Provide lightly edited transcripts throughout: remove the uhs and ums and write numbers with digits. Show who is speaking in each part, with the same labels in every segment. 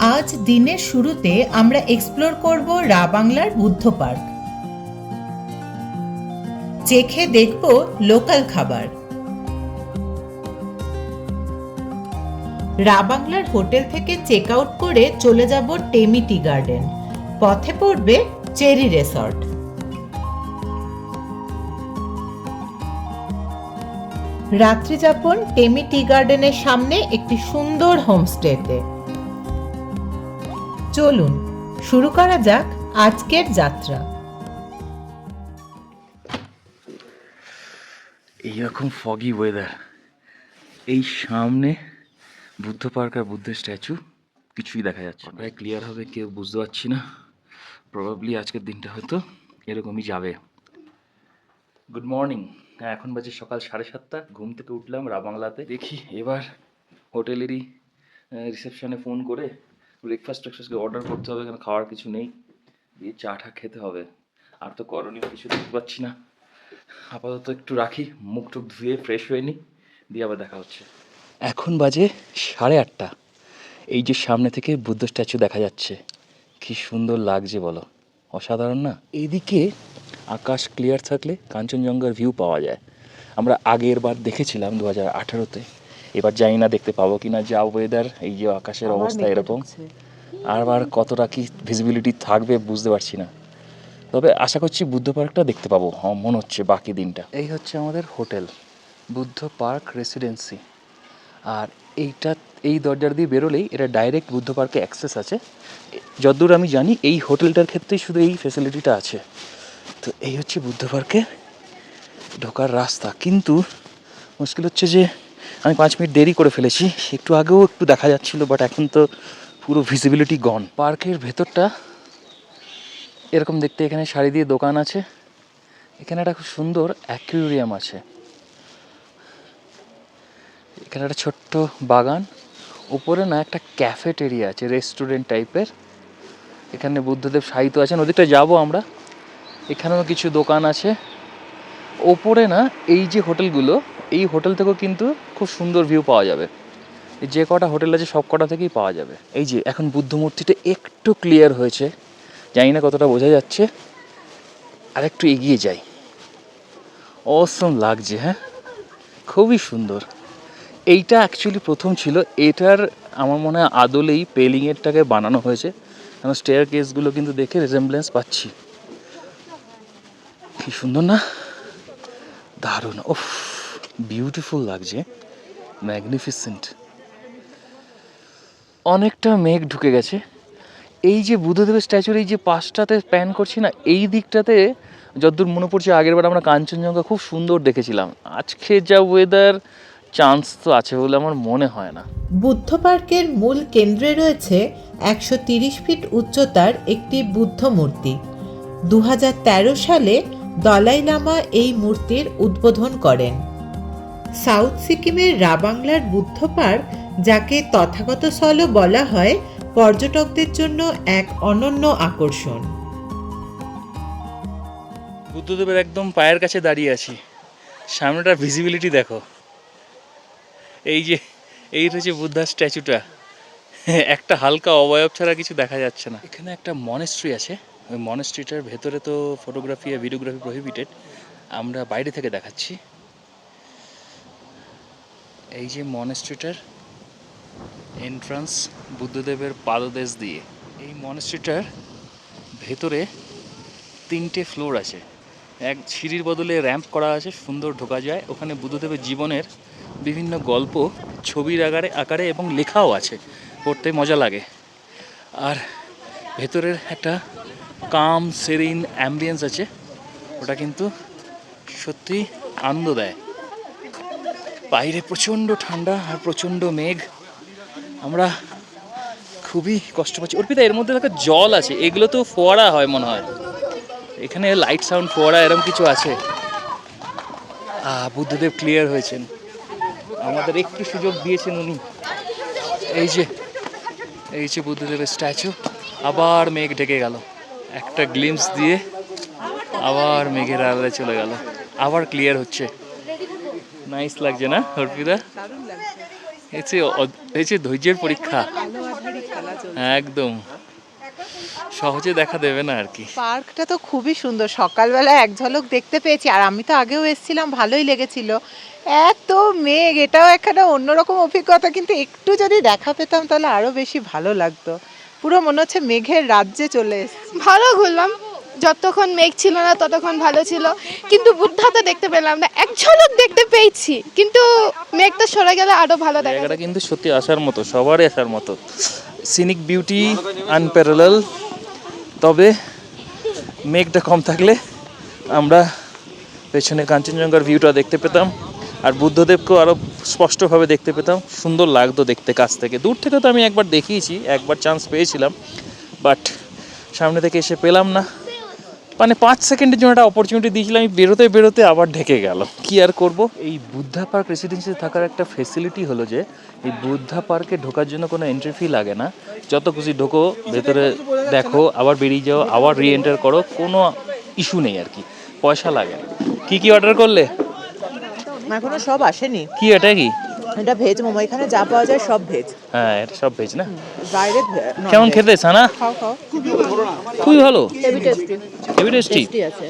Speaker 1: আজ দিনের শুরুতে আমরা এক্সপ্লোর করব রা বাংলার বুদ্ধ পার্ক। চেখে দেখব লোকাল খাবার। রা বাংলার হোটেল থেকে চেক আউট করে চলে যাব টেমি টি গার্ডেন। পথে পড়বে চেরি রিসর্ট। রাত্রি যাপন টেমি টি গার্ডেনের সামনে একটি সুন্দর হোমস্টেতে। চলুন শুরু করা যাক আজকের যাত্রা।
Speaker 2: এইরকম ফগি ওয়েদার, এই সামনে বুদ্ধ পার্ক আর বুদ্ধের স্ট্যাচু, কিছুই দেখা যাচ্ছে না। প্রায় ক্লিয়ার হবে কেউ বুঝতে পারছি না। প্রবাবলি আজকের দিনটা হয়তো এরকমই যাবে। Good morning. এখন বাজে সকাল 7:30। ঘুম থেকে উঠলাম রা বাংলাতে। দেখি এবার হোটেলেরই রিসেপশনে ফোন করে ব্রেকফাস্টকে অর্ডার করতে হবে, কারণ খাওয়ার কিছু নেই। দিয়ে চা টা খেতে হবে। আর তো করণীয় কিছু দেখতে পাচ্ছি না। আপাতত একটু রাখি, মুখ টুক ধুয়ে ফ্রেশ হয়ে নিই, দিয়ে আবার দেখা হচ্ছে। এখন বাজে 8:30। এই যে সামনে থেকে বুদ্ধ স্ট্যাচু দেখা যাচ্ছে, কি সুন্দর লাগছে বলো, অসাধারণ না? এইদিকে আকাশ ক্লিয়ার থাকলে কাঞ্চনজঙ্ঘার ভিউ পাওয়া যায়। আমরা আগের বার দেখেছিলাম 2018-তে। এবার জানি না দেখতে পাবো কিনা, যা ওয়েদার, এই যে আকাশের অবস্থা এরকম, আর কতটা কি ভিজিবিলিটি থাকবে বুঝতে পারছি না। তবে আশা করছি বুদ্ধ পার্কটা দেখতে পাবো, মনে হচ্ছে বাকি দিনটা। এই হচ্ছে আমাদের হোটেল, বুদ্ধ পার্ক রেসিডেন্সি। আর এই দরজার দিয়ে বেরোলেই এটা ডাইরেক্ট বুদ্ধ পার্কে অ্যাক্সেস আছে। যতদূর আমি জানি এই হোটেলটার ক্ষেত্রেই শুধু এই ফ্যাসিলিটিটা আছে। তো এই হচ্ছে বুদ্ধ পার্কে ঢোকার রাস্তা। কিন্তু মুশকিল হচ্ছে যে আমি 5 মিনিট দেরি করে ফেলেছি। একটু আগেও একটু দেখা যাচ্ছিলো, বাট এখন তো পুরো ভিজিবিলিটি গন। পার্কের ভেতরটা এরকম দেখতে। এখানে শাড়ি দিয়ে দোকান আছে। এখানে একটা খুব সুন্দর অ্যাকুয়ারিয়াম আছে। এখানে একটা ছোট্ট বাগান, উপরে না একটা ক্যাফেটেরিয়া আছে, রেস্টুরেন্ট টাইপের। এখানে বুদ্ধদেব শায়িত আছেন, ওদিকটা যাবো আমরা। এখানেও কিছু দোকান আছে। ওপরে না এই যে হোটেলগুলো, এই হোটেল থেকেও কিন্তু খুব সুন্দর ভিউ পাওয়া যাবে। যে কটা হোটেল আছে সব কটা থেকেই পাওয়া যাবে। এই যে এখন বুদ্ধ মূর্তিটা একটু ক্লিয়ার হয়েছে, জানি না কতটা বোঝা যাচ্ছে। আর একটু এগিয়ে যাই। অসম লাগছে, হ্যাঁ, খুবই সুন্দর। এইটা অ্যাকচুয়ালি প্রথম ছিল। এটার আমার মনে হয় আদলেই পেলিংয়েরটাকে বানানো হয়েছে, কারণ স্টেয়ার কেসগুলো কিন্তু দেখে রেজেম্বলেন্স পাচ্ছি। কি সুন্দর না, দারুণ, ওফ, বিউটিফুল লাগছে, ম্যাগনিফিসেন্ট। অনেকটা মেঘ ঢুকে গেছে। এই যে বুদ্ধদেবের স্ট্যাচুর এই যে পাশটাতে প্যান করছি না, এই দিকটাতে যতদূর মনে পড়ছে আগেরবার আমরা কাঞ্চনজঙ্ঘা খুব সুন্দর দেখেছিলাম। আজকে যা ওয়েদার, চান্স তো আছে বলে আমার মনে হয় না।
Speaker 1: বুদ্ধ পার্কের মূল কেন্দ্রে রয়েছে 130 ফিট উচ্চতার একটি বুদ্ধ মূর্তি। 2013 সালে দলাই লামা এই মূর্তির উদ্বোধন করেন। সাউথ সিকিমের রা বাংলার বুদ্ধ পার্ক, যাকে তথাগত স্থলও বলা হয়, পর্যটকদের জন্য এক অনন্য আকর্ষণ।
Speaker 2: বুদ্ধদেবের একদম পায়ের কাছে দাঁড়িয়ে আছি। সামনেটা ভিজিবিলিটি দেখো। এই যে এই হচ্ছে বুদ্ধার স্ট্যাচুটা, একটা হালকা অবয়ব ছাড়া কিছু দেখা যাচ্ছে না। এখানে একটা মনেস্ট্রি আছে। ওই মনেস্ট্রিটার ভেতরে তো ফটোগ্রাফি আর ভিডিওগ্রাফি প্রহিবিটেড। আমরা বাইরে থেকে দেখাচ্ছি। এই যে মনেস্ট্রিটার এন্ট্রান্স বুদ্ধদেবের পাদদেশ দিয়ে। এই মনেস্ট্রিটার ভেতরে 3টে ফ্লোর আছে। এক সিঁড়ির বদলে র্যাম্প করা আছে, সুন্দর ঢোকা যায়। ওখানে বুদ্ধদেবের জীবনের বিভিন্ন গল্প ছবির আকারে এবং লেখাও আছে, পড়তে মজা লাগে। আর ভেতরের একটা কাম সেরিন অ্যাম্বিয়েন্স আছে, ওটা কিন্তু সত্যি আনন্দ দেয়। বাইরে প্রচণ্ড ঠান্ডা আর প্রচণ্ড মেঘ, আমরা খুবই কষ্ট পাচ্ছি। অর্পিতা, এর মধ্যে একটা জল আছে, এগুলো তো ফোয়ারা হয় মনে হয়। এখানে লাইট সাউন্ড ফোয়ারা এরকম কিছু আছে। বুদ্ধদেব ক্লিয়ার হয়েছেন, আমাদের একটু সুযোগ দিয়েছেন উনি। এই যে বুদ্ধদেবের স্ট্যাচু। আবার মেঘ ঢেকে গেল, একটা গ্লিমস দিয়ে আবার মেঘের আড়ালে চলে গেল, আবার ক্লিয়ার হচ্ছে। নাইস লাগছে না অর্পিতা? এই যে ধৈর্যের পরীক্ষা।
Speaker 1: খেলা চলছে।
Speaker 2: একদম সহজে দেখা দেবে না আর কি।
Speaker 1: পার্কটা তো খুবই সুন্দর, সকালবেলা এক ঝলক দেখতে পেয়েছি, আর আমি তো আগেও এসেছিলাম, ভালোই লেগেছিল। এত মেঘ, এটাও একটা অন্যরকম অভিজ্ঞতা, কিন্তু একটু যদি দেখা পেতাম তাহলে আরো বেশি ভালো লাগতো। পুরো মনে হচ্ছে মেঘের রাজ্যে চলে এসেছি।
Speaker 3: ভালো ঘুরলাম, যতক্ষণ মেঘ ছিল না ততক্ষণ ভালো ছিল, কিন্তু বুদ্ধা তো দেখতে পেলাম না, এক ঝলক দেখতে পেয়েছি, কিন্তু মেঘটা সরে গেলে আরো ভালো দেখা
Speaker 2: জায়গাটা
Speaker 3: যায়।
Speaker 2: কিন্তু সত্যি আসার মতো, সবারই আসার মতো। Scenic beauty unparalleled. তবে মেঘটা কম থাকলে আমরা পেছনে কাঞ্চনজঙ্ঘার ভিউটা দেখতে পেতাম, আর বুদ্ধদেবকেও আরও স্পষ্টভাবে দেখতে পেতাম। সুন্দর লাগতো দেখতে কাছ থেকে। দূর থেকে তো আমি একবার দেখিয়েছি, একবার চান্স পেয়েছিলাম, বাট সামনে থেকে এসে পেলাম না। মানে 5 সেকেন্ডের জন্য একটা অপরচুনিটি দিয়েছিলাম, আমি বেরোতে বেরোতে আবার ঢেকে গেল। কি আর করব। এই বুদ্ধা পার্ক রেসিডেন্সিতে থাকার একটা ফেসিলিটি হলো যে এই বুদ্ধা পার্কে ঢোকার জন্য কোনো এন্ট্রি ফি লাগে না। যত খুশি ঢোকো, ভেতরে দেখো, আবার বেরিয়ে যাও, আবার রি এন্টার করো, কোনো ইস্যু নেই আর কি, পয়সা লাগে না। কি অর্ডার করলে?
Speaker 1: এখনো সব আসেনি।
Speaker 2: কি এটা কি?
Speaker 1: এটা ভেজ মোমো, এখানে যা পাওয়া যায় সব ভেজ,
Speaker 2: হ্যাঁ, এটা সব ভেজ না?
Speaker 1: বাইরে
Speaker 2: কেমন খেতে সানা?
Speaker 1: খাও খাও,
Speaker 2: খুবই ভালো,
Speaker 3: heavy tasty.
Speaker 2: Heavy tasty.
Speaker 1: Tasty আছে।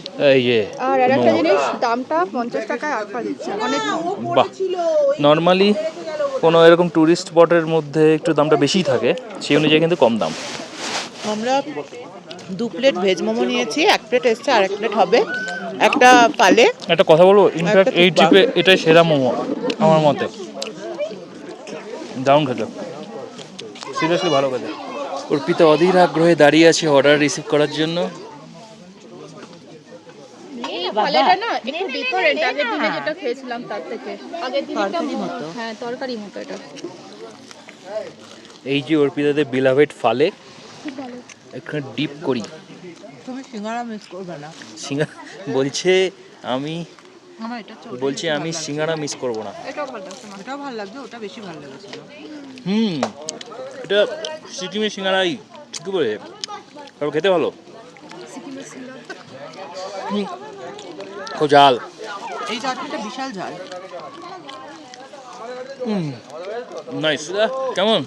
Speaker 3: আর
Speaker 2: এই
Speaker 3: একটা জিনিস, দামটা 50 টাকায় আটটা দিচ্ছে, অনেক কম।
Speaker 2: বাহ, নর্মালি কোনো এরকম ট্যুরিস্ট স্পটের মধ্যে একটু দামটা বেশিই থাকে, সেই অনুযায়ী কিন্তু কম দাম।
Speaker 1: আমরা 2 প্লেট ভেজ মোমো নিয়েছি, 1 প্লেট এসছে, আর 1 প্লেট হবে। একটা পালে
Speaker 2: একটা কথা বলবো, ইনফ্যাক্ট
Speaker 1: একটা
Speaker 2: এই
Speaker 1: থুকপা।
Speaker 2: ট্রিপে এটাই সেরা মোমো আমার মতে। দারুণ খেতে, সিরিয়াসলি ভালো খেতে। অর্পিতা অধীর আগ্রহে দাঁড়িয়ে আছে অর্ডার রিসিভ করার জন্য।
Speaker 3: এই ফলেটা না একটু ডিফারেন্ট আগের দিনে যেটা খেয়েছিলাম তার থেকে। আগের দিনে
Speaker 1: তরকারি মতো।
Speaker 3: হ্যাঁ, তরকারি মতো এটা।
Speaker 2: এই যে অর্পিতাদের বিলাভেড ফালে,
Speaker 3: খুব ভালো।
Speaker 2: এখানে ডিপ করি।
Speaker 1: তুমি সিঙ্গারা মিস করবে না।
Speaker 2: সিঙ্গারা বলছে, আমি
Speaker 1: আমার এটা
Speaker 2: বলছি আমি সিঙ্গারা মিস করব না।
Speaker 3: এটাও ভালো লাগছে না।
Speaker 1: ওটাও ভালো লাগছে, ওটা বেশি ভালো লেগেছিল।
Speaker 2: এটা সিকিমের সিঙ্গারাই, ঠিক বলে, তারপর খেতে ভালো।
Speaker 3: সিকিমের সিঙ্গারা
Speaker 2: খুব ঝাল।
Speaker 1: এই চাটনিটা বিশাল ঝাল।
Speaker 2: নাইস। কেমন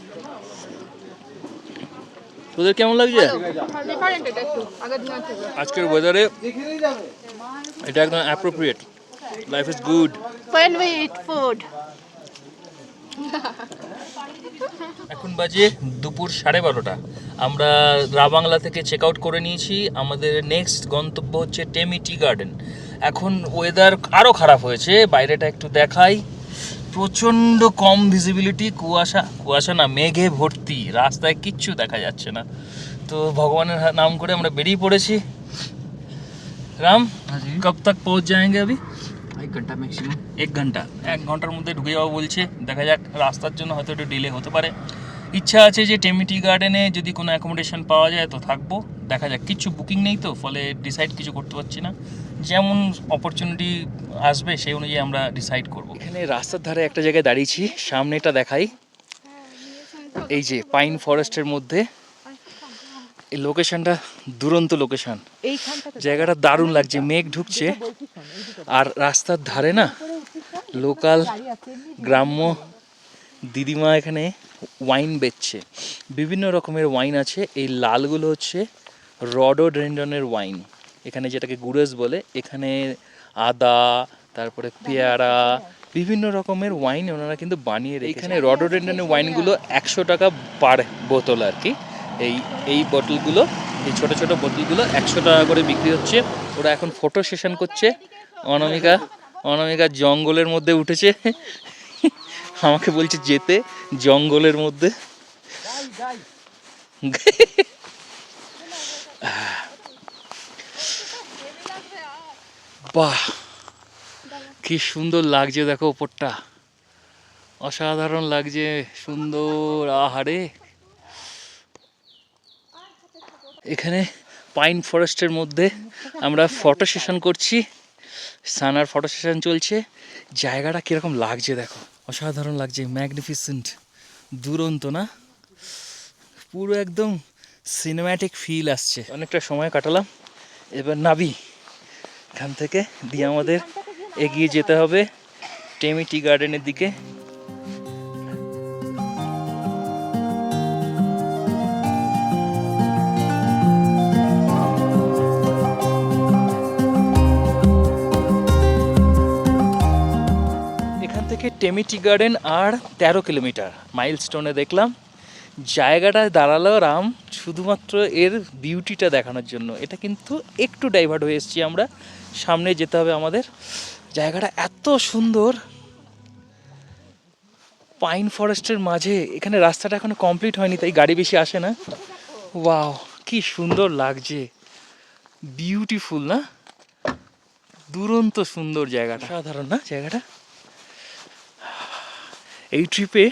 Speaker 2: তোদের, কেমন লাগছে?
Speaker 3: ডিফারেন্ট এটা একটু আগের দিনের থেকে।
Speaker 2: আজকের ওয়েদারে এটা একদম appropriate. Life is good.
Speaker 3: When we eat food.
Speaker 2: এখন বাজে দুপুর 12:30। আমরা রাবাংলা থেকে চেক আউট করে নিয়েছি। আমাদের নেক্সট গন্তব্য হচ্ছে টেমি টি গার্ডেন। এখন ওয়েদার আরও খারাপ হয়েছে, বাইরেটা একটু দেখাই। প্রচণ্ড কম ভিজিবিলিটি, কুয়াশা না, মেঘে ভর্তি, রাস্তায় কিচ্ছু দেখা যাচ্ছে না। তো ভগবানের নাম করে আমরা বেরিয়ে পড়েছি। রাম, কব তক পৌঁছ যাएंगे अभी?
Speaker 4: 1 घंटा मैक्सिमम।
Speaker 2: 1 ঘন্টার মধ্যে ঢুকে যাবো বলছে। দেখা যাক, রাস্তার জন্য হয়তো একটু ডিলে হতে পারে। ইচ্ছা আছে যে টেমি টি গার্ডেনে যদি কোনো অ্যাকোমোডেশন পাওয়া যায় তো থাকবো, দেখা যাক। কিচ্ছু বুকিং নেই তো, ফলে ডিসাইড কিছু করতে পারছি না। যেমন অপরচুনিটি আসবে সেই অনুযায়ী আমরা ডিসাইড করব। এখানে রাস্তার ধারে একটা জায়গায় দাঁড়িয়েছি, সামনেটা দেখাই। এই যে পাইন ফরেস্টের মধ্যে, এই লোকেশনটা দুরন্ত লোকেশন। জায়গাটা দারুণ লাগছে, মেঘ ঢুকছে, আর রাস্তার ধারে না লোকাল গ্রাম্য দিদিমা এখানে ওয়াইন বেচছে। বিভিন্ন রকমের ওয়াইন আছে। এই লালগুলো হচ্ছে রডোডেন্ড্রনের ওয়াইন, এখানে যেটাকে গুড়েস বলে। এখানে আদা, তারপরে পেয়ারা, বিভিন্ন রকমের ওয়াইন ওনারা কিন্তু বানিয়ে রেখেছে। এখানে রডোডেন্ড্রনের ওয়াইনগুলো 100 টাকা পার বোতল আর কি। এই বোতলগুলো, এই ছোট ছোট বোতলগুলো 100 টাকা করে বিক্রি হচ্ছে। ওরা এখন ফটো সেশন করছে। অনামিকা জঙ্গলের মধ্যে উঠেছে, আমাকে বলছে যেতে জঙ্গলের মধ্যে। বাহ, কি সুন্দর লাগছে, দেখো ওপরটা, অসাধারণ লাগছে, সুন্দর। আহারে, এখানে পাইন ফরেস্টের মধ্যে আমরা ফটো সেশন করছি। সানার ফটো সেশন চলছে। জায়গাটা কীরকম লাগছে দেখো, অসাধারণ লাগছে, ম্যাগনিফিসেন্ট, দুরন্ত না, পুরো একদম সিনেম্যাটিক ফিল আসছে। অনেকটা সময় কাটালাম, এবার নাবি এখান থেকে, দিয়ে আমাদের এগিয়ে যেতে হবে টেমি টি গার্ডেনের দিকে। টেমি টি গার্ডেন আর 13 কিলোমিটার মাইলস্টোনে দেখলাম। জায়গাটায় দাঁড়ালো রাম শুধুমাত্র এর বিউটিটা দেখানোর জন্য। এটা কিন্তু একটু ডাইভার্ট হয়ে এসেছি আমরা, সামনে যেতে হবে আমাদের। জায়গাটা এত সুন্দর, পাইন ফরেস্টের মাঝে। এখানে রাস্তাটা এখনো কমপ্লিট হয়নি তাই গাড়ি বেশি আসে না। ওয়াও, কি সুন্দর লাগছে, বিউটিফুল না? দুরন্ত সুন্দর জায়গাটা, সাধারণ না জায়গাটা? এই ট্রিপে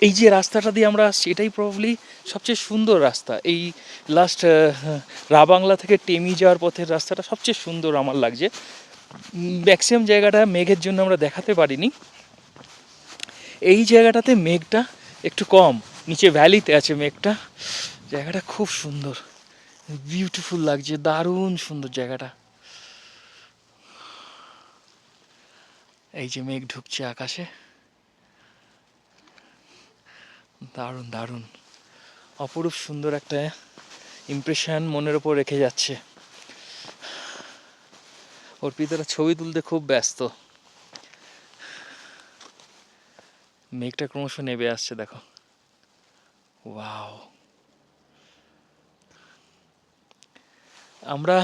Speaker 2: এই যে রাস্তাটা দিয়ে আমরা আসছি এটাই প্রবাবলি সবচেয়ে সুন্দর রাস্তা। এই লাস্ট রাবাংলা থেকে টেমি যাওয়ার পথের রাস্তাটা সবচেয়ে সুন্দর আমার লাগছে। ম্যাক্সিমাম জায়গাটা মেঘের জন্য আমরা দেখাতে পারিনি। এই জায়গাটাতে মেঘটা একটু কম, নিচে ভ্যালিতে আছে মেঘটা। জায়গাটা খুব সুন্দর, বিউটিফুল লাগছে, দারুণ সুন্দর জায়গাটা। এই যে মেঘ ঢুকছে আকাশে, দারুণ দারুণ, অপরূপ সুন্দর একটা ইমপ্রেশন মনের ওপর রেখে যাচ্ছে। অর্পিতারা ছবি তুলতে খুব ব্যস্ত। মেঘটা ক্রমশ নেমে আসছে, দেখো। ওয়াও, আমরা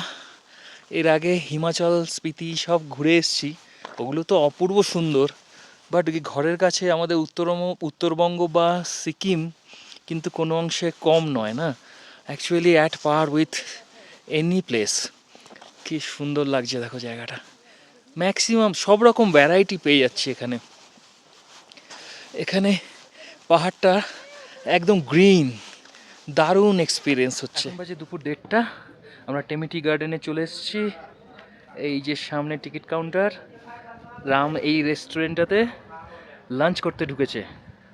Speaker 2: এর আগে হিমাচল, স্পিতি সব ঘুরে এসেছি, ওগুলো তো অপূর্ব সুন্দর। বাট ঘরের কাছে আমাদের উত্তরবঙ্গ বা সিকিম কিন্তু কোনো অংশে কম নয় না, actually at per with any place. কি সুন্দর লাগছে দেখো জায়গাটা, ম্যাক্সিমাম সব রকম ভ্যারাইটি পেয়ে যাচ্ছি এখানে। এখানে পাহাড়টা একদম গ্রিন, দারুণ এক্সপিরিয়েন্স হচ্ছে। বাজে দুপুর 1:30, আমরা টেমি টি গার্ডেনে চলে এসেছি। এই যে সামনে টিকিট কাউন্টার, রাম এই রেস্টুরেন্টটাতে লাঞ্চ করতে ঢুকেছে।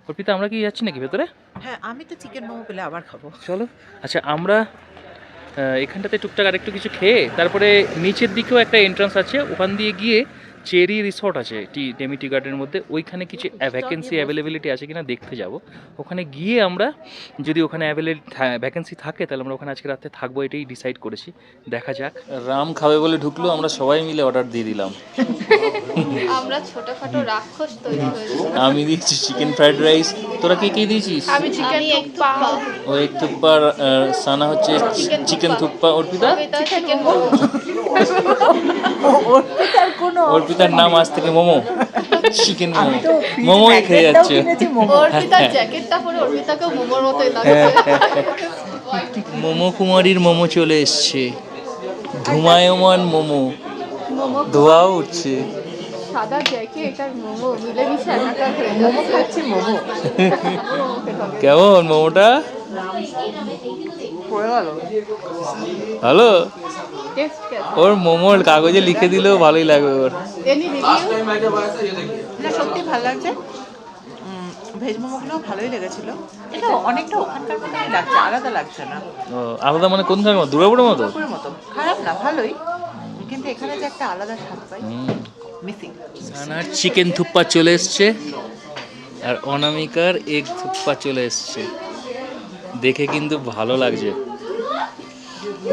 Speaker 2: অর্পিতা, আমরা কি যাচ্ছি নাকি ভেতরে?
Speaker 1: হ্যাঁ, আমি তো চিকেন মোমো পেলে আবার খাবো।
Speaker 2: চলো। আচ্ছা, আমরা এখানটাতে টুকটাক আরেকটু কিছু খেয়ে তারপরে নিচের দিকেও একটা এন্ট্রান্স আছে, ওখান দিয়ে গিয়ে চেরি রিসর্ট আছে টেমি টি গার্ডেনের মধ্যে, ওইখানে কিছু ভ্যাকেন্সি অ্যাভেলেবিলিটি আছে কিনা দেখতে যাব। ওখানে গিয়ে আমরা যদি ওখানে ভ্যাকেন্সি থাকে তাহলে আমরা ওখানে আজকে রাতে থাকবো, এটাই ডিসাইড করেছি। দেখা যাক। রাম খাবে বলে ঢুকলো, আমরা সবাই মিলে অর্ডার দিয়ে দিলাম।
Speaker 3: আমরা ছোটখাটো রাক্ষস তৈরি হয়েছে।
Speaker 2: আমি দিচ্ছি চিকেন ফ্রাইড রাইস, তোরা কি কি দিয়েছিস?
Speaker 3: আমি চিকেন থুপ্পা,
Speaker 2: ও এক থুপ্পা, সানা হচ্ছে চিকেন থুপ্পা, অর্পিতা
Speaker 3: চিকেন মোমো।
Speaker 2: অর্পিতার নাম আজ থেকে মোমো, চিকেন মোমো, মোমোই খেয়ে যাচ্ছে।
Speaker 3: অর্পিতার জ্যাকেটটা পরে অর্পিতাকে মোমোর মতোই লাগছে।
Speaker 2: মোমো কুমারীর মোমো চলে এসছে, ধুমায়মান মোমো, ধোঁয়াও উঠছে।
Speaker 3: সাদা জ্যাকেট আর মোমো মিলেমিশে একাকার হয়ে মোমো খাচ্ছি। মোমো
Speaker 2: কেমন মোমোটা? ভালো। ওর মোমোর কাগজে লিখে দিলেও ভালোই লাগবে ওর।
Speaker 1: সত্যি ভালো লাগছে, ভেজ মোমোগুলো ভালোই লেগেছিল। এটা অনেকটা ওখানকার মতোই লাগছে, আলাদা লাগছে না।
Speaker 2: ও আলাদা মানে কোনখানে? দুর্গাপুরের মতো?
Speaker 1: দুর্গাপুরের মতো খারাপ না, ভালোই, কিন্তু এখানে যে একটা আলাদা স্বাদ পাই মিসিং।
Speaker 2: সানার চিকেন থুপ্পা চলে এসছে আর অনামিকার এগ থুপ্পা চলে এসছে। দেখে কিন্তু ভালো লাগছে,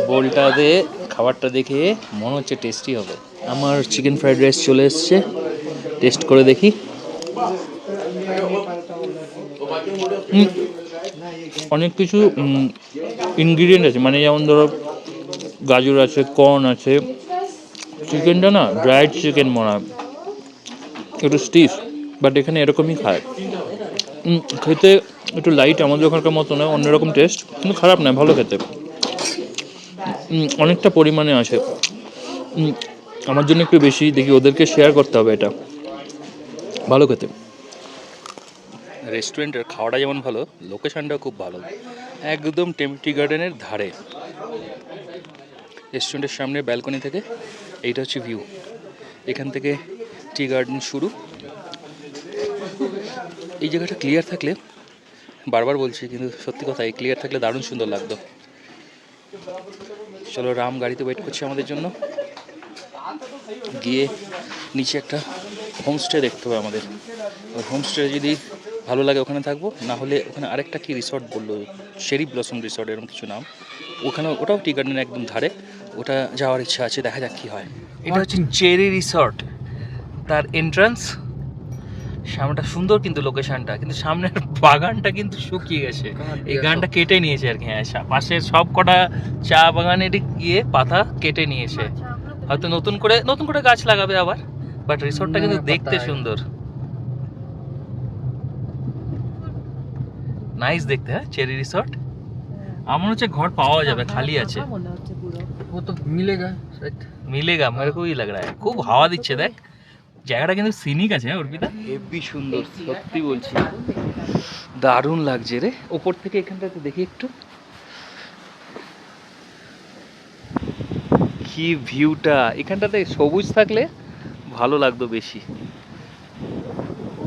Speaker 2: বোলটা দিয়ে খাবারটা দেখে মনে হচ্ছে টেস্টি হবে। আমার চিকেন ফ্রাইড রাইস চলে এসছে, টেস্ট করে দেখি। অনেক কিছু ইনগ্রিডিয়েন্ট আছে, মানে যেমন ধরো গাজর আছে, কর্ন আছে। চিকেনটা না ড্রাইড চিকেন মনে হয়, একটু স্টিফ, বাট এখানে এরকমই খায়। খেতে একটু লাইট, আমাদের ওখানকার মতো নয়, অন্যরকম টেস্ট, কিন্তু খারাপ নয়, ভালো খেতে। অনেকটা পরিমাণে আছে, আমার জন্য একটু বেশি, দেখি ওদেরকে শেয়ার করতে হবে। এটা ভালো খেতে। রেস্টুরেন্টের খাওয়াটা যেমন ভালো, লোকেশনটাও খুব ভালো, একদম টেমি টি গার্ডেনের ধারে। রেস্টুরেন্টের সামনে ব্যালকনি থেকে এইটা হচ্ছে ভিউ, এখান থেকে টি গার্ডেন শুরু। এই জায়গাটা ক্লিয়ার থাকলে, বারবার বলছি কিন্তু সত্যি কথা, এই ক্লিয়ার থাকলে দারুণ সুন্দর লাগতো। চলো, রাম গাড়িতে ওয়েট করছে আমাদের জন্য। গিয়ে নিচে একটা হোমস্টে দেখতে হবে আমাদের, ওই হোমস্টে যদি ভালো লাগে ওখানে থাকবো, না হলে ওখানে আরেকটা কি রিসর্ট বললো, চেরি ব্লসম রিসর্ট এরকম কিছু নাম, ওখানে, ওটাও টি গার্ডেনের একদম ধারে, ওটা যাওয়ার ইচ্ছা আছে, দেখা যাক কী হয়। এটা হচ্ছে চেরি রিসর্ট, তার এন্ট্রান্স। সামনেটা সুন্দর কিন্তু লোকেশনটা, কিন্তু সামনের বাগানটা কিন্তু শুকিয়ে গেছে, এই গানটা কেটে নিয়েছে আর কি। হ্যাঁ, পাশের সব কটা চা বাগানের গিয়ে পাতা কেটে নিয়েছে, হয়তো নতুন করে গাছ লাগাবে আবার। বাট রিসোর্টটা কিন্তু দেখতে সুন্দর, নাইস দেখতে। হ্যাঁ, চেরি রিসোর্ট। আমার হচ্ছে ঘর পাওয়া যাবে, খালি আছে।
Speaker 4: वो तो मिलेगा शायद।
Speaker 2: মিলেগা, মেরে কো ই লাগ রা হ্যায়। খুব হাওয়া দিচ্ছে দেখ, জায়গাটা কিন্তু সিনিক আছে অর্পিতা, হেভি সুন্দর, সত্যি বলছি দারুণ লাগছে রে। ওপর থেকে এখানটাতে দেখি একটু কি ভিউটা, এখানটাতে সবুজ থাকলে ভালো লাগতো বেশি।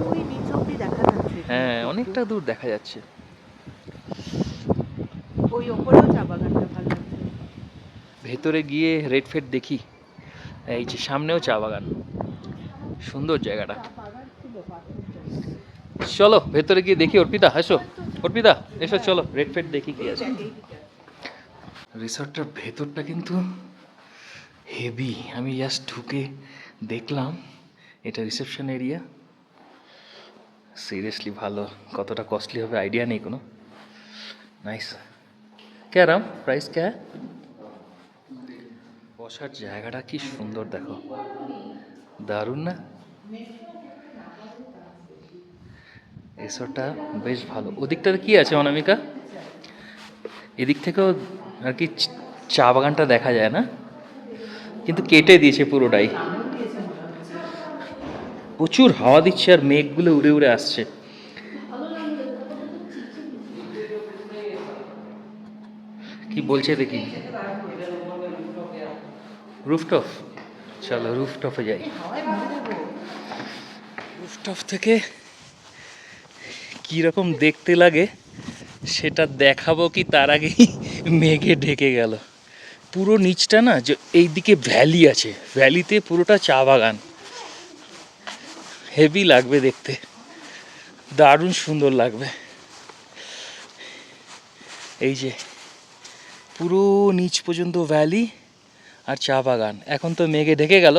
Speaker 1: ওই নিচ অব্দি দেখা যাচ্ছে,
Speaker 2: হ্যাঁ, অনেকটা দূর দেখা যাচ্ছে।
Speaker 1: ওই ওপরেও চা বাগানটা ভালো লাগছে।
Speaker 2: ভেতরে গিয়ে রেড ফেড দেখি, এই যে সামনেও চা বাগান, সুন্দর জায়গাটা। চলো ভেতরে গিয়ে দেখি। অর্পিতা হাসো, অর্পিতা এসো, চলো রেড ফেড দেখি কি আছে। রিসর্টটার ভেতরটা কিন্তু হেভি, আমি জাস্ট ঢুকে দেখলাম এটা রিসেপশন এরিয়া। সিরিয়াসলি ভালো, কতটা কস্টলি হবে আইডিয়া নেই কোনো। নাইস। কে রাম প্রাইস কে? বসার জায়গাটা কি সুন্দর দেখো, দারুণ না? রিসর্টটা বেশ ভালো। ওদিকটাতে কি আছে অনামিকা? এদিক থেকেও আর কি চা বাগানটা দেখা যায় না, কিন্তু কেটে দিয়েছে পুরোটাই। প্রচুর হাওয়া দিচ্ছে আর মেঘগুলো উড়ে উড়ে আসছে। কি বলছে দেখি, রুফটপ, চলো রুফটপে যাই। রুফটপ থেকে কীরকম দেখতে লাগে সেটা দেখাবো কি তার আগেই মেঘে ঢেকে গেল পুরো নিচটা না। যে এইদিকে ভ্যালি আছে, ভ্যালিতে পুরোটা চা বাগান, হেভি লাগবে দেখতে, দারুণ সুন্দর লাগবে। এই যে পুরো নিচ পর্যন্ত ভ্যালি আর চা বাগান। এখন তো মেঘে ঢেকে গেল,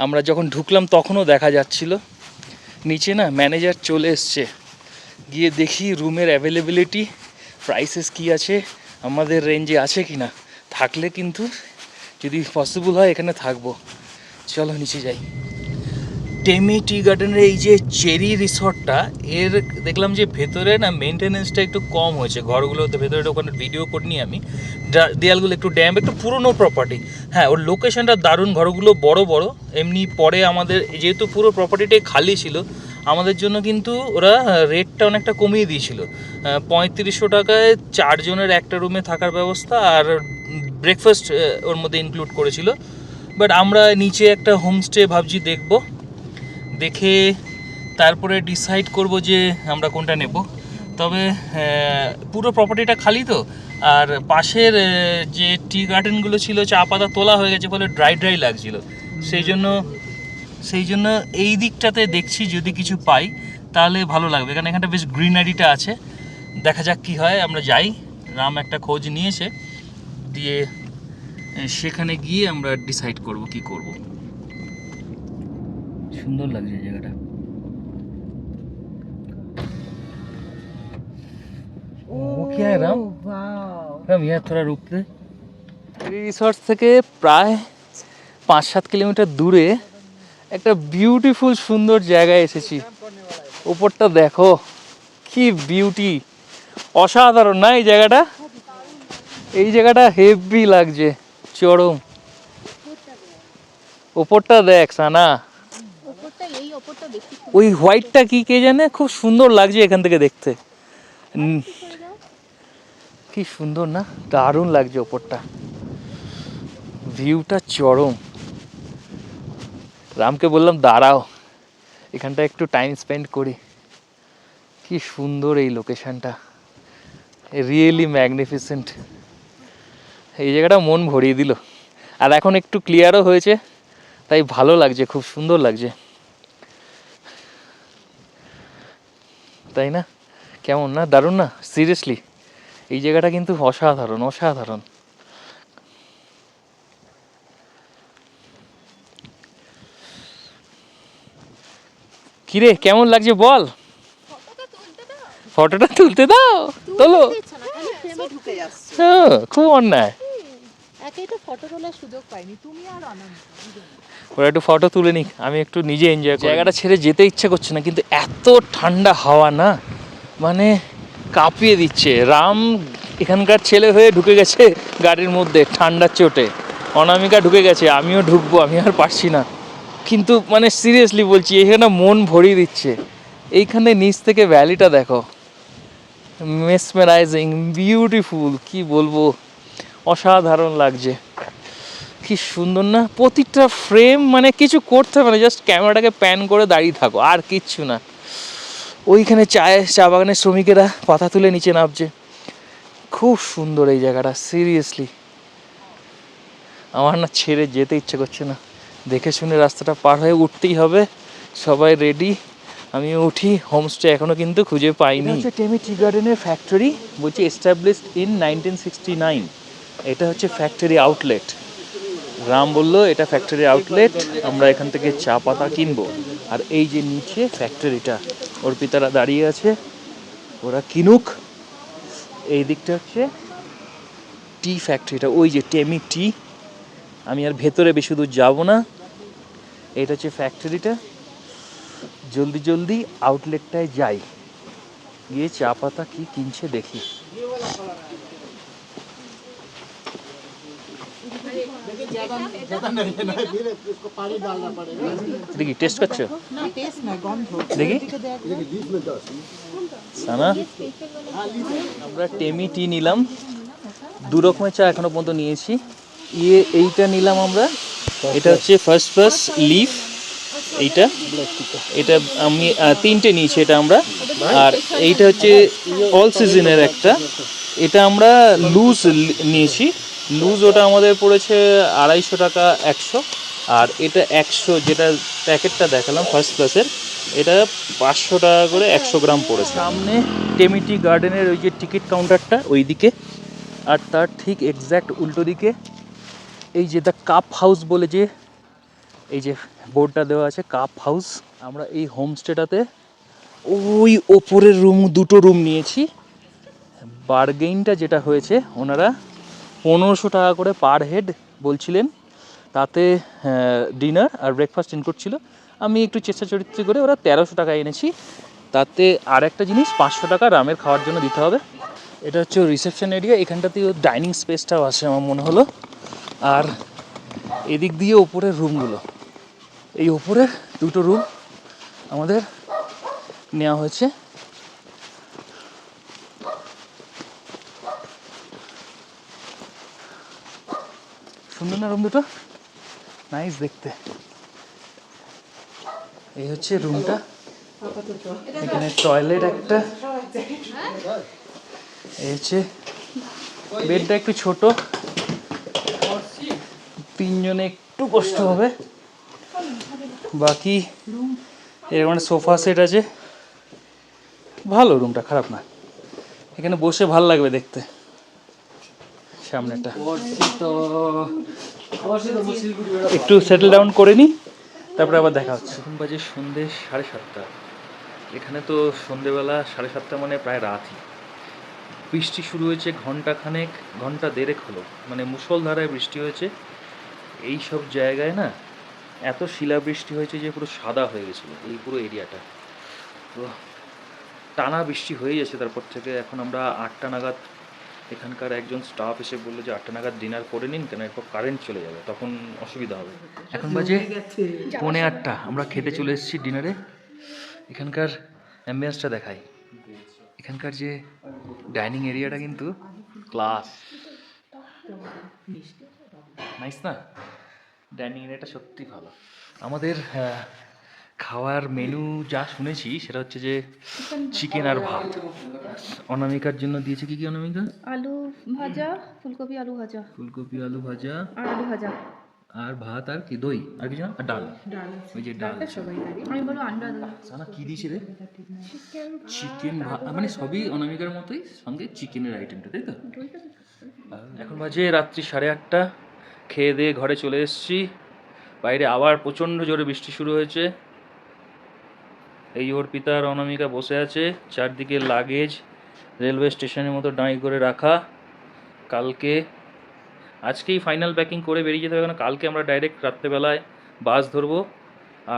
Speaker 2: আমরা যখন ঢুকলাম তখনও দেখা যাচ্ছিল। নিচে না ম্যানেজার চলে এসছে, গিয়ে দেখি রুমের অ্যাভেলেবিলিটি, প্রাইসেস কি আছে, আমাদের রেঞ্জে আছে কি না। থাকলে কিন্তু যদি পসিবল হয় এখানে থাকবো। চলো নিচে যাই। টেমি টি গার্ডেনের এই যে চেরি রিসর্টটা, এর দেখলাম যে ভেতরে না মেনটেনেন্সটা একটু কম হয়েছে, ঘরগুলোতে ভেতরে ওখানে ভিডিও করিনি আমি। দেয়ালগুলো একটু ড্যাম, একটু পুরনো প্রপার্টি। হ্যাঁ, ওর লোকেশনটা দারুণ, ঘরগুলো বড় বড়। এমনি পরে আমাদের যেহেতু পুরো প্রপার্টিটাই খালি ছিল, আমাদের জন্য কিন্তু ওরা রেটটা অনেকটা কমিয়ে দিয়েছিল। 3500 টাকায় 4 জনের একটা রুমে থাকার ব্যবস্থা, আর ব্রেকফাস্ট ওর মধ্যে ইনক্লুড করেছিল। বাট আমরা নিচে একটা হোমস্টে ভাবছি দেখব, দেখে তারপরে ডিসাইড করব যে আমরা কোনটা নেব। তবে পুরো প্রপার্টিটা খালি তো, আর পাশের যে টি গার্ডেনগুলো ছিল চা পাতা তোলা হয়ে গেছে, ফলে ড্রাই লাগছিল। সেই জন্য এই দিকটাতে দেখছি যদি কিছু পাই তাহলে ভালো লাগবে, কারণ এখানটা বেশ গ্রিনারিটা আছে। দেখা যাক কি হয়, আমরা যাই। রাম একটা খোঁজ নিয়েছে, দিয়ে সেখানে গিয়ে আমরা ডিসাইড করব কি করব। সুন্দর লাগছে জায়গাটা। वो क्या है राम? राम यार थोड़ा रुक दे। রিসর্ট থেকে প্রায় 5-7 কিলোমিটার দূরে একটা বিউটিফুল সুন্দর জায়গায় এসেছি। উপরটা দেখো কি বিউটি, অসাধারণ না এই জায়গাটা? এই জায়গাটা হেভি লাগছে, চরম। ওপরটা দেখ সানা, ওই হোয়াইটটা কি কে জানে, খুব সুন্দর লাগছে এখান থেকে দেখতে। কি সুন্দর না, দারুণ লাগছে ওপরটা, ভিউটা চরম। রামকে বললাম দাঁড়াও এখানটা একটু টাইম স্পেন্ড করি। কি সুন্দর এই লোকেশনটা, রিয়েলি ম্যাগনিফিসেন্ট। এই জায়গাটা মন ভরিয়ে দিল, আর এখন একটু ক্লিয়ারও হয়েছে, তাই ভালো লাগছে, খুব সুন্দর লাগছে, তাই না? কেমন না, দারুণ না? সিরিয়াসলি এই জায়গাটা কিন্তু অসাধারণ, অসাধারণ। কিরে কেমন লাগছে বল? ফটোটা তুলতে দাও, তোলো। খুব অন্যায়।
Speaker 1: একেই তো ফটো তোলার সুযোগ পাইনি, তুমি আর অনন্ত।
Speaker 2: ওরা একটু ফটো তুলে নিক, আমি একটু নিজে এনজয় করি। জায়গাটা ছেড়ে যেতে ইচ্ছে করছে না, কিন্তু এত ঠান্ডা হাওয়া না, মানে কাঁপিয়ে দিচ্ছে। রাম এখানকার ছেলে হয়ে ঢুকে গেছে গাড়ির মধ্যে ঠান্ডার চোটে, অনামিকা ঢুকে গেছে, আমিও ঢুকবো, আমি আর পারছি না। কিন্তু মানে সিরিয়াসলি বলছি, এখানে মন ভরিয়ে দিচ্ছে। এইখানে নিচ থেকে ভ্যালিটা দেখো, মেসমেরাইজিং, বিউটিফুল, কি বলবো, অসাধারণ লাগছে। কি সুন্দর না প্রতিটা ফ্রেম, মানে কিছু করতে হবে না, জাস্ট ক্যামেরাটাকে প্যান করে দাঁড়িয়ে থাকো, আর কিচ্ছু না। ওইখানে চা বাগানের শ্রমিকেরা পাতা তুলে নিচে নামছে। খুব সুন্দর এই জায়গাটা, সিরিয়াসলি আমার না ছেড়ে যেতে ইচ্ছে করছে না। দেখে শুনে রাস্তাটা পার হয়ে উঠতেই হবে। সবাই রেডি, আমিও উঠি। হোমস্টে এখনো কিন্তু খুঁজে পাইনি। হচ্ছে টেমি টি গার্ডেনের ফ্যাক্টরি, বলছি এস্টাবলিশড ইন 1969। এটা হচ্ছে ফ্যাক্টরি আউটলেট। রাম বলল এটা ফ্যাক্টরি আউটলেট, আমরা এখান থেকে চা পাতা কিনবো। আর এই যে নিচে ফ্যাক্টরিটা, অর্পিতারা দাঁড়িয়ে আছে, ওরা কিনুক। এই দিকটা হচ্ছে টি ফ্যাক্টরিটা, ওই যে টেমি টি। আমি আর ভেতরে বেশি দূর যাবো না, এটা হচ্ছে ফ্যাক্টরিটা। জলদি জলদি আউটলেটটায় যাই, গিয়ে চা পাতা কি কিনছে দেখি। দেখি টেস্ট করছো, দেখি সানা। আমরা টেমি টি নিলাম, দু রকমের চা এখনো পর্যন্ত নিয়েছি। এইটা নিলাম আমরা, এটা হচ্ছে ফার্স্ট ক্লাস লিফ, এইটা এটা আমি 3টে নিয়েছি এটা আমরা। আর এইটা হচ্ছে অল সিজনের একটা, এটা আমরা লুজ নিয়েছি। লুজ ওটা আমাদের পড়েছে 250 টাকা 100। আর এটা 100, যেটা প্যাকেটটা দেখালাম ফার্স্ট ক্লাসের, এটা 500 টাকা করে 100 গ্রাম পড়েছে। সামনে টেমি টি গার্ডেনের ওই যে টিকিট কাউন্টারটা ওই দিকে, আর তার ঠিক এক্স্যাক্ট উল্টো দিকে এই যে দ্য কাপ হাউস বলে যে এই যে বোর্ডটা দেওয়া আছে, কাপ হাউস। আমরা এই হোমস্টেটাতে ওই ওপরের দুটো রুম নিয়েছি। বার্গেইনটা যেটা হয়েছে, ওনারা 1500 টাকা করে পার হেড বলছিলেন, তাতে ডিনার আর ব্রেকফাস্ট ইনক্লুড ছিল। আমি একটু চেষ্টা চরিত্র করে ওরা 1300 টাকা এনেছি, তাতে আর একটা জিনিস 500 টাকা রামের খাওয়ার জন্য দিতে হবে। এটা হচ্ছে রিসেপশন এরিয়া, এখানটাতেও ডাইনিং স্পেসটাও আছে আমার মনে হলো। আর এদিক দিয়ে ওপরের রুমগুলো, এই ওপরের দুটো রুম আমাদের নেওয়া হয়েছে। সুন্দর না রুম দুটো, নাইস দেখতে। এই হচ্ছে রুমটা, এখানে টয়লেট একটা, এই হচ্ছে বেডটা একটু ছোট, 3 জনে একটু কষ্ট হবে। বাকি এর মানে সোফা সেট আছে, ভালো রুমটা, খারাপ না। এখানে বসে ভালো লাগবে দেখতে। সামনেটা একটু সেটেল ডাউন করে নিই, তারপরে আবার দেখা হচ্ছে। এখন বাজে সন্ধ্যে 7:30। এখানে তো সন্ধ্যেবেলা 7:30 মানে প্রায় রাতই। বৃষ্টি শুরু হয়েছে ঘন্টা দেড়েক হলো, মানে মুষলধারায় বৃষ্টি হয়েছে। এই সব জায়গায় না এত শিলাবৃষ্টি হয়েছে যে পুরো সাদা হয়ে গেছিলো এই পুরো এরিয়াটা। তো টানা বৃষ্টি হয়ে যাচ্ছে তারপর থেকে। এখন আমরা 8টা নাগাদ, এখানকার একজন স্টাফ এসে বললো যে 8টা নাগাদ ডিনার করে নিন, কেন এরপর কারেন্ট চলে যাবে, তখন অসুবিধা হবে। এখন বাজে 7:45, আমরা খেতে চলে এসেছি ডিনারে। এখানকার অ্যাম্বিয়েন্সটা দেখাই, এখানকার যে ডাইনিং এরিয়াটা কিন্তু ক্লাস, নাইস না? ডাইনিং এরিয়াটা সত্যি ভালো। আমাদের খাওয়ার মেনু যা শুনেছি সেটা হচ্ছে যে চিকেন আর ভাত। অনামিকার জন্য দিয়েছে কি অনামিকা?
Speaker 5: আলু ভাজা, ফুলকপি আলু ভাজা,
Speaker 2: ফুলকপি আলু ভাজা
Speaker 5: আর আলু ভাজা,
Speaker 2: আর ভাত, আর কি দই, আর কিছু না, আর ডাল। ওই যে ডাল,
Speaker 5: আমি বলো আন্ডা দিই।
Speaker 2: সানা কি দিয়েছে রে? চিকেন ভাত, মানে সবই অনামিকার মতোই, সঙ্গে চিকেনের আইটেমটা, তাই তো? এখন বাজে রাত্রি 8:30, খেয়ে দিয়ে ঘরে চলে এসেছি। বাইরে আবার প্রচণ্ড জোরে বৃষ্টি শুরু হয়েছে। এই অর্পিতা আর অনামিকা বসে আছে, চারদিকে লাগেজ রেলওয়ে স্টেশনের মতো ডাঁই করে রাখা। কালকে আজকেই ফাইনাল প্যাকিং করে বেরিয়ে যেতে হবে, কারণ কালকে আমরা ডাইরেক্ট রাত্রেবেলায় বাস ধরবো।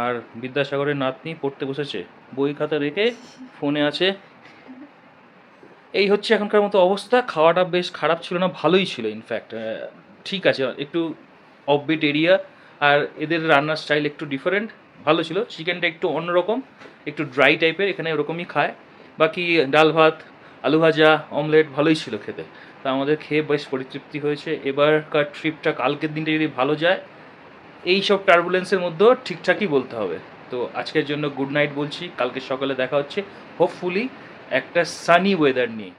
Speaker 2: আর বিদ্যাসাগরের নাতনি পড়তে বসেছে, বই খাতা রেখে ফোনে আছে। এই হচ্ছে এখনকার মতো অবস্থা। খাওয়াটা বেশ খারাপ ছিল না, ভালোই ছিল ইনফ্যাক্ট, ঠিক আছে, একটু অফবিট এরিয়া আর এদের রান্নার স্টাইল একটু ডিফারেন্ট, ভালো ছিল। চিকেনটা একটু অন্যরকম, একটু ড্রাই টাইপের, এখানে ওরকমই খায়। বাকি ডাল ভাত, আলু ভাজা, অমলেট ভালোই ছিল খেতে। তা আমাদের খেয়ে বেশ পরিতৃপ্তি হয়েছে। এবারকার ট্রিপটা কালকের দিনটা যদি ভালো যায়, এই সব টার্বুলেন্সের মধ্যেও ঠিকঠাকই বলতে হবে। তো আজকের জন্য গুড নাইট বলছি, কালকে সকালে দেখা হচ্ছে হোপফুলি একটা সানি ওয়েদার নিয়ে।